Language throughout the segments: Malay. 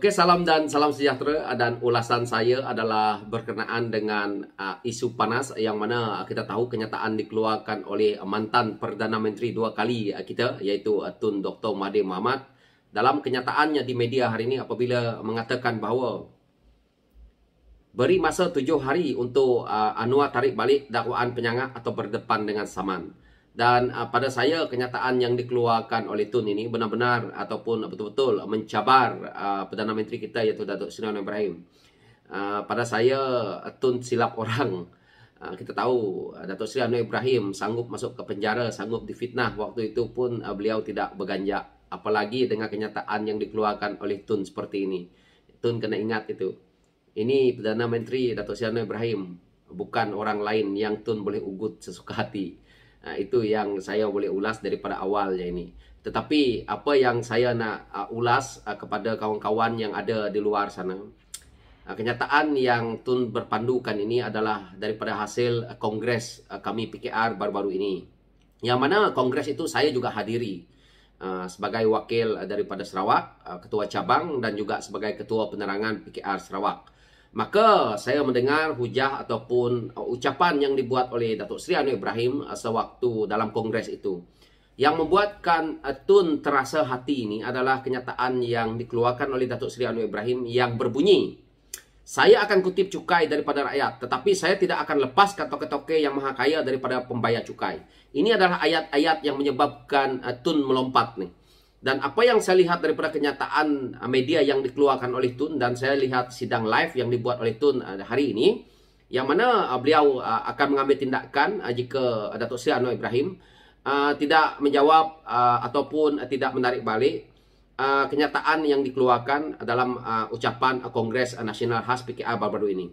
Oke, salam dan salam sejahtera, dan ulasan saya adalah berkenaan dengan isu panas yang mana kita tahu kenyataan dikeluarkan oleh mantan Perdana Menteri dua kali kita, iaitu Tun Dr. Mahathir Mohamad, dalam kenyataannya di media hari ini apabila mengatakan bahawa beri masa 7 hari untuk Anwar tarik balik dakwaan penyangak atau berdepan dengan saman. Dan pada saya kenyataan yang dikeluarkan oleh Tun ini benar-benar ataupun betul-betul mencabar Perdana Menteri kita, iaitu Datuk Seri Anwar Ibrahim. Pada saya Tun silap orang. Kita tahu Datuk Seri Anwar Ibrahim sanggup masuk ke penjara, sanggup difitnah. Waktu itu pun beliau tidak berganjak. Apalagi dengan kenyataan yang dikeluarkan oleh Tun seperti ini. Tun kena ingat itu. Ini Perdana Menteri Datuk Seri Anwar Ibrahim, bukan orang lain yang Tun boleh ugut sesuka hati. Itu yang saya boleh ulas daripada awalnya ini. Tetapi apa yang saya nak ulas kepada kawan-kawan yang ada di luar sana, kenyataan yang Tun berpandukan ini adalah daripada hasil kongres kami PKR baru-baru ini. Yang mana kongres itu saya juga hadiri sebagai wakil daripada Sarawak, ketua cabang, dan juga sebagai ketua penerangan PKR Sarawak. Maka saya mendengar hujah ataupun ucapan yang dibuat oleh Datuk Seri Anwar Ibrahim sewaktu dalam kongres itu. Yang membuatkan Tun terasa hati ini adalah kenyataan yang dikeluarkan oleh Datuk Seri Anwar Ibrahim yang berbunyi, saya akan kutip cukai daripada rakyat, tetapi saya tidak akan lepaskan toke-toke yang maha kaya daripada pembayar cukai. Ini adalah ayat-ayat yang menyebabkan Tun melompat nih. Dan apa yang saya lihat daripada kenyataan media yang dikeluarkan oleh Tun, dan saya lihat sidang live yang dibuat oleh Tun hari ini, yang mana beliau akan mengambil tindakan jika Datuk Seri Anwar Ibrahim tidak menjawab ataupun tidak menarik balik kenyataan yang dikeluarkan dalam ucapan Kongres Nasional Khas PKR baru-baru ini.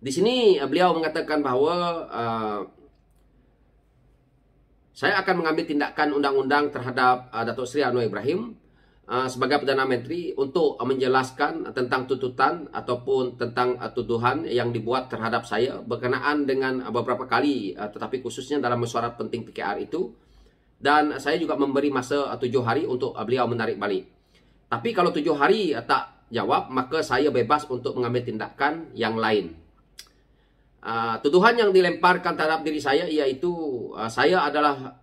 Di sini beliau mengatakan bahawa saya akan mengambil tindakan undang-undang terhadap Datuk Seri Anwar Ibrahim sebagai Perdana Menteri untuk menjelaskan tentang tuntutan ataupun tentang tuduhan yang dibuat terhadap saya berkenaan dengan beberapa kali, tetapi khususnya dalam mesyuarat penting PKR itu. Dan saya juga memberi masa 7 hari untuk beliau menarik balik. Tapi kalau 7 hari tak jawab, maka saya bebas untuk mengambil tindakan yang lain. Tuduhan yang dilemparkan terhadap diri saya iaitu saya adalah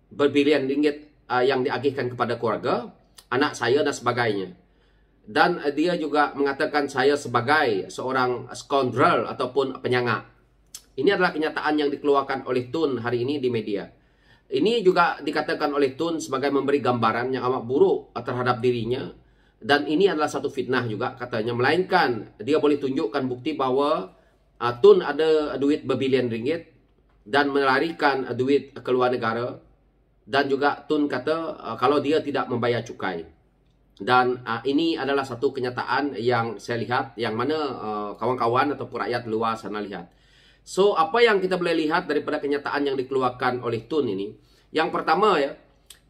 berbilion ringgit yang diagihkan kepada keluarga, anak saya dan sebagainya. Dan dia juga mengatakan saya sebagai seorang scoundrel ataupun penyangak. Ini adalah kenyataan yang dikeluarkan oleh Tun hari ini di media. Ini juga dikatakan oleh Tun sebagai memberi gambaran yang amat buruk terhadap dirinya. Dan ini adalah satu fitnah juga katanya. Melainkan dia boleh tunjukkan bukti bahawa Tun ada duit berbilion ringgit dan melarikan duit ke luar negara. Dan juga Tun kata kalau dia tidak membayar cukai. Dan ini adalah satu kenyataan yang saya lihat, yang mana kawan-kawan ataupun rakyat luar sana lihat. So, apa yang kita boleh lihat daripada kenyataan yang dikeluarkan oleh Tun ini? Yang pertama ya,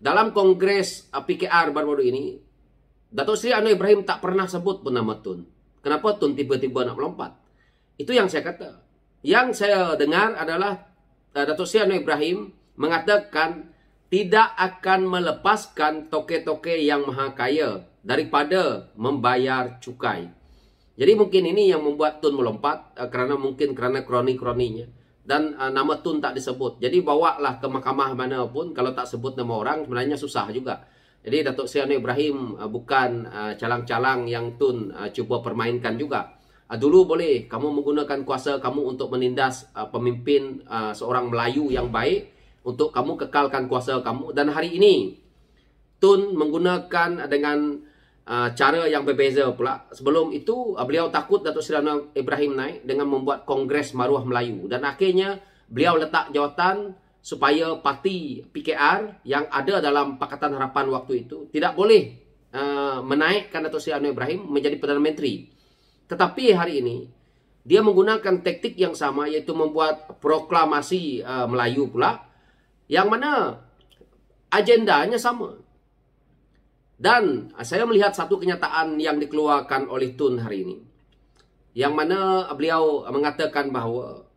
dalam kongres PKR baru-baru ini, Datuk Seri Anwar Ibrahim tak pernah sebut pun nama Tun. Kenapa Tun tiba-tiba nak melompat? Itu yang saya kata. Yang saya dengar adalah Datuk Seri Anwar Ibrahim mengatakan tidak akan melepaskan toke-toke yang maha kaya daripada membayar cukai. Jadi mungkin ini yang membuat Tun melompat kerana kroni-kroninya. Dan nama Tun tak disebut. Jadi bawalah ke mahkamah mana pun, kalau tak sebut nama orang sebenarnya susah juga. Jadi Datuk Seri Anwar Ibrahim bukan calang-calang yang Tun cuba permainkan juga. Dulu boleh kamu menggunakan kuasa kamu untuk menindas pemimpin seorang Melayu yang baik, untuk kamu kekalkan kuasa kamu. Dan hari ini Tun menggunakan dengan cara yang berbeza pula. Sebelum itu beliau takut Datuk Seri Anwar Ibrahim naik dengan membuat Kongres Maruah Melayu. Dan akhirnya beliau letak jawatan supaya parti PKR yang ada dalam Pakatan Harapan waktu itu tidak boleh menaikkan Datuk Seri Anwar Ibrahim menjadi Perdana Menteri. Tetapi hari ini dia menggunakan taktik yang sama, iaitu membuat proklamasi Melayu pula, yang mana agendanya sama. Dan saya melihat satu kenyataan yang dikeluarkan oleh Tun hari ini, yang mana beliau mengatakan bahawa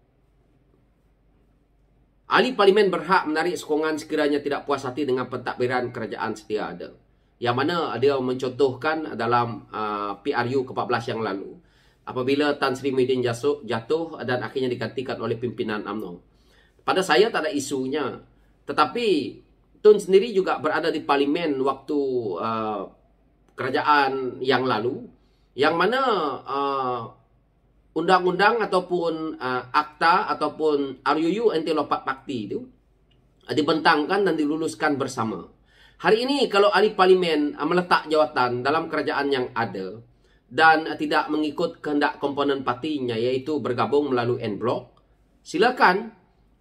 ahli parlimen berhak menarik sokongan sekiranya tidak puas hati dengan pentadbiran kerajaan sedia ada. yang mana dia mencontohkan dalam PRU ke-14 yang lalu, apabila Tan Sri Muhyiddin jatuh dan akhirnya digantikan oleh pimpinan UMNO. Pada saya tak ada isunya, tetapi Tun sendiri juga berada di parlimen waktu kerajaan yang lalu, yang mana undang-undang ataupun akta ataupun RUU anti lompat bakti itu dibentangkan dan diluluskan bersama. Hari ini kalau ahli parlimen meletak jawatan dalam kerajaan yang ada dan tidak mengikut kehendak komponen partinya, iaitu bergabung melalui en blok, silakan,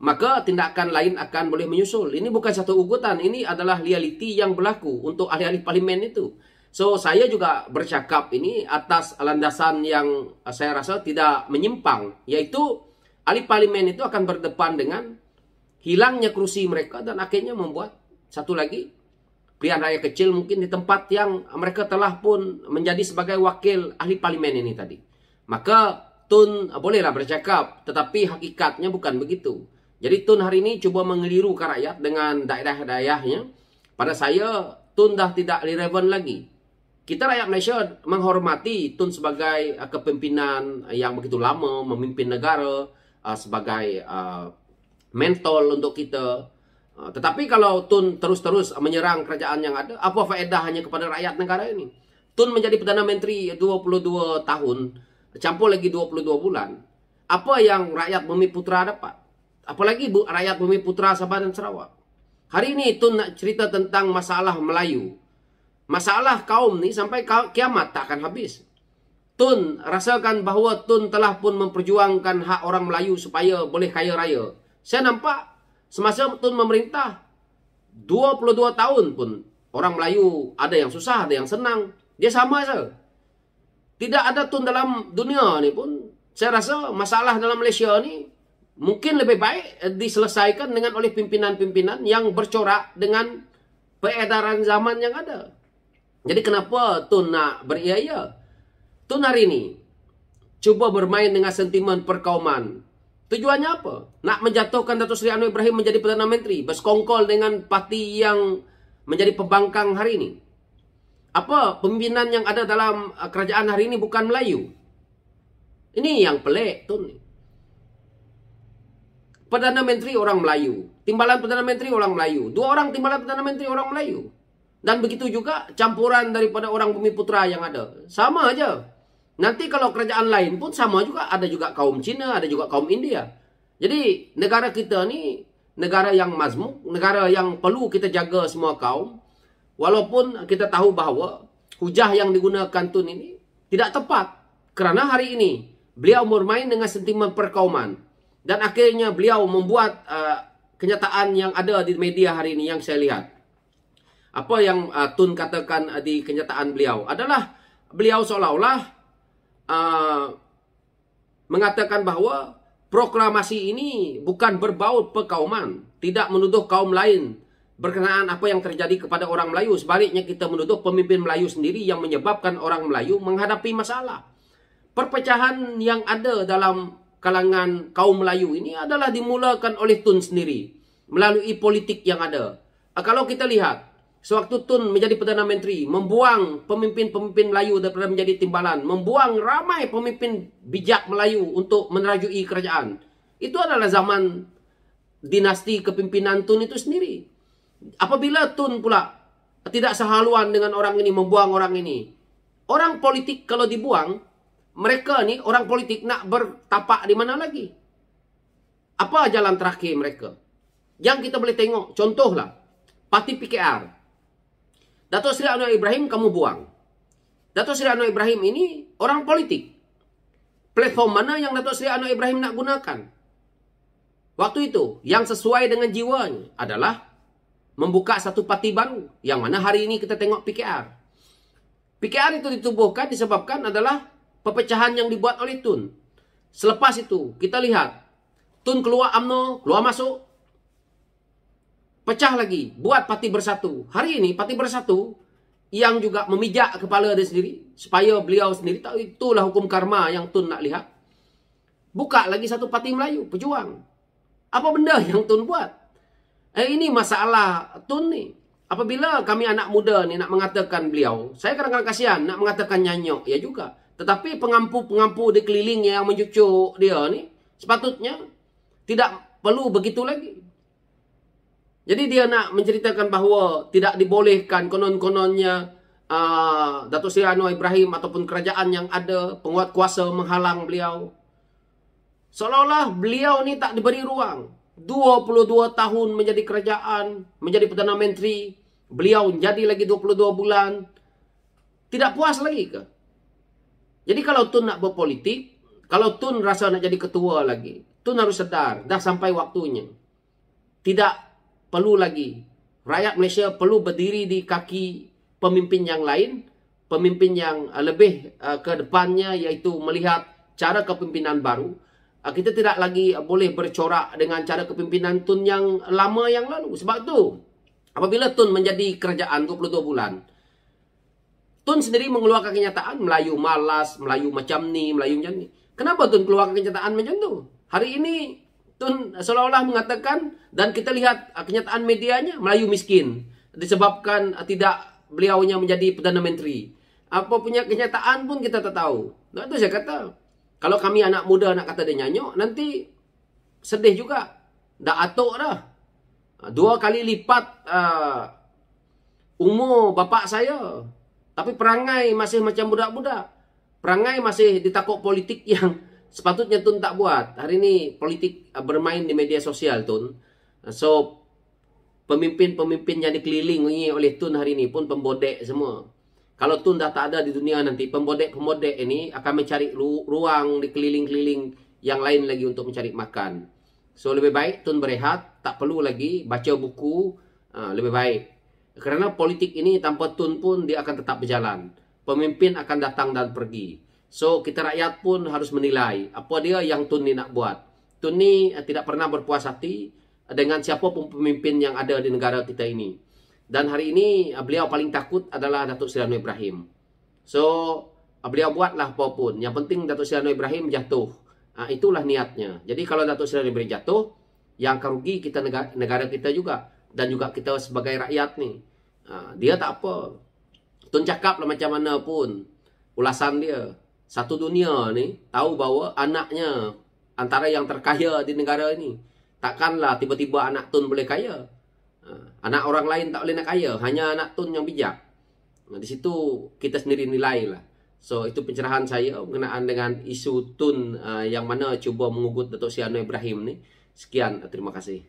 maka tindakan lain akan boleh menyusul. Ini bukan satu ugutan, ini adalah realiti yang berlaku untuk ahli-ahli parlimen itu. So, saya juga bercakap ini atas landasan yang saya rasa tidak menyimpang, yaitu ahli parlimen itu akan berdepan dengan hilangnya kerusi mereka dan akhirnya membuat satu lagi pilihan raya kecil mungkin di tempat yang mereka telah pun menjadi sebagai wakil ahli parlimen ini tadi. Maka Tun bolehlah bercakap, tetapi hakikatnya bukan begitu. Jadi Tun hari ini cuba mengeliru ke rakyat dengan daerah-daerahnya. Pada saya, Tun dah tidak relevan lagi. Kita rakyat Malaysia menghormati Tun sebagai kepimpinan yang begitu lama, memimpin negara, sebagai mentol untuk kita. Tetapi kalau Tun terus-terus menyerang kerajaan yang ada, apa faedahnya kepada rakyat negara ini? Tun menjadi Perdana Menteri 22 tahun, campur lagi 22 bulan. Apa yang rakyat Bumi Putra dapat? Apalagi rakyat Bumi Putra Sabah dan Sarawak. Hari ini Tun nak cerita tentang masalah Melayu. Masalah kaum ni sampai kiamat tak akan habis. Tun rasakan bahawa Tun telah pun memperjuangkan hak orang Melayu supaya boleh kaya raya. Saya nampak semasa Tun memerintah 22 tahun pun orang Melayu ada yang susah, ada yang senang. Dia sama saja. Tidak ada Tun dalam dunia ni pun. Saya rasa masalah dalam Malaysia ni mungkin lebih baik diselesaikan dengan oleh pimpinan-pimpinan yang bercorak dengan peredaran zaman yang ada. Jadi kenapa Tun nak beria-ia? Tun hari ini cuba bermain dengan sentimen perkauman. Tujuannya apa? Nak menjatuhkan Datuk Seri Anwar Ibrahim menjadi Perdana Menteri, bersekongkol dengan parti yang menjadi pembangkang hari ini. Apa pimpinan yang ada dalam kerajaan hari ini bukan Melayu? Ini yang pelik Tun. Perdana Menteri orang Melayu, timbalan Perdana Menteri orang Melayu, 2 orang timbalan Perdana Menteri orang Melayu. Dan begitu juga campuran daripada orang Bumi Putra yang ada. Sama aja. Nanti kalau kerajaan lain pun sama juga. Ada juga kaum Cina, ada juga kaum India. Jadi negara kita ni negara yang mazmuk, negara yang perlu kita jaga semua kaum. Walaupun kita tahu bahawa hujah yang digunakan Tun ini tidak tepat. Kerana hari ini beliau bermain dengan sentimen perkauman. Dan akhirnya beliau membuat kenyataan yang ada di media hari ini yang saya lihat. Apa yang Tun katakan di kenyataan beliau adalah beliau seolah-olah mengatakan bahawa proklamasi ini bukan berbau perkauman, tidak menuduh kaum lain berkenaan apa yang terjadi kepada orang Melayu. Sebaliknya kita menuduh pemimpin Melayu sendiri yang menyebabkan orang Melayu menghadapi masalah. Perpecahan yang ada dalam kalangan kaum Melayu ini adalah dimulakan oleh Tun sendiri melalui politik yang ada. Kalau kita lihat sewaktu Tun menjadi Perdana Menteri, membuang pemimpin-pemimpin Melayu daripada menjadi timbalan, membuang ramai pemimpin bijak Melayu untuk menerajui kerajaan. Itu adalah zaman dinasti kepimpinan Tun itu sendiri. Apabila Tun pula tidak sehaluan dengan orang ini, membuang orang ini. Orang politik kalau dibuang, mereka ni orang politik nak bertapak di mana lagi? Apa jalan terakhir mereka? Yang kita boleh tengok, contohlah, parti PKR. Datuk Seri Anwar Ibrahim kamu buang. Datuk Seri Anwar Ibrahim ini orang politik. Platform mana yang Datuk Seri Anwar Ibrahim nak gunakan? Waktu itu, yang sesuai dengan jiwanya adalah membuka satu parti baru. Yang mana hari ini kita tengok PKR. PKR itu ditubuhkan disebabkan adalah perpecahan yang dibuat oleh Tun. Selepas itu, kita lihat Tun keluar UMNO, keluar masuk, pecah lagi, buat Parti Bersatu. Hari ini Parti Bersatu yang juga memijak kepala dia sendiri supaya beliau sendiri tahu itulah hukum karma yang Tun nak lihat. Buka lagi satu parti Melayu, Pejuang. Apa benda yang Tun buat? Ini masalah Tun ni. apabila kami anak muda ni nak mengatakan beliau, saya kadang-kadang kasihan nak mengatakan nyanyok, ya juga. Tetapi pengampu-pengampu di keliling yang mencucuk dia ni, sepatutnya tidak perlu begitu lagi. Jadi dia nak menceritakan bahawa tidak dibolehkan konon-kononnya Datuk Seri Anwar Ibrahim ataupun kerajaan yang ada, penguat kuasa menghalang beliau. Seolah-olah beliau ni tak diberi ruang. 22 tahun menjadi kerajaan, menjadi Perdana Menteri. Beliau jadi lagi 22 bulan. Tidak puas lagi ke? Jadi kalau Tun nak berpolitik, kalau Tun rasa nak jadi ketua lagi, Tun harus sedar, dah sampai waktunya. Tidak perlu lagi. Rakyat Malaysia perlu berdiri di kaki pemimpin yang lain, pemimpin yang lebih ke depannya, iaitu melihat cara kepimpinan baru. Kita tidak lagi boleh bercorak dengan cara kepimpinan Tun yang lama yang lalu. Sebab tu, apabila Tun menjadi kerajaan 22 bulan, Tun sendiri mengeluarkan kenyataan Melayu malas, Melayu macam ni, Melayu macam ni. Kenapa Tun keluarkan kenyataan macam tu? Hari ini Tun seolah-olah mengatakan, dan kita lihat kenyataan medianya, Melayu miskin. Disebabkan tidak beliaunya menjadi Perdana Menteri. Apa punya kenyataan pun kita tak tahu. Itu saya kata, kalau kami anak muda nak kata dia nyanyok, nanti sedih juga. Dah atuk dah. 2 kali lipat umur bapa saya. Tapi perangai masih macam budak-budak. Perangai masih ditakut politik yang sepatutnya Tun tak buat. Hari ini politik bermain di media sosial, Tun. So, pemimpin-pemimpin yang dikelilingi oleh Tun hari ini pun pembodek semua. Kalau Tun dah tak ada di dunia nanti, pembodek-pembodek ini akan mencari ruang di keliling-keliling yang lain lagi untuk mencari makan. So, lebih baik Tun berehat, tak perlu lagi baca buku, lebih baik. Kerana politik ini tanpa Tun pun dia akan tetap berjalan. Pemimpin akan datang dan pergi. So, kita rakyat pun harus menilai apa dia yang Tun ni nak buat. Tun ni tidak pernah berpuas hati dengan siapapun pemimpin yang ada di negara kita ini. Dan hari ini beliau paling takut adalah Datuk Seri Anwar Ibrahim. So, beliau buatlah apa pun. Yang penting Datuk Seri Anwar Ibrahim jatuh. Itulah niatnya. Jadi kalau Datuk Seri Anwar Ibrahim jatuh, yang akan rugi kita negara kita juga. Dan juga kita sebagai rakyat ni. Dia tak apa. Tun cakap lah macam mana pun ulasan dia. Satu dunia ni tahu bahawa anaknya antara yang terkaya di negara ini. Takkanlah tiba-tiba anak Tun boleh kaya. Anak orang lain tak boleh nak kaya. Hanya anak Tun yang bijak. Di situ kita sendiri nilai lah. So itu pencerahan saya berkenaan dengan isu Tun yang mana cuba mengugut Datuk Seri Anwar Ibrahim ni. Sekian, terima kasih.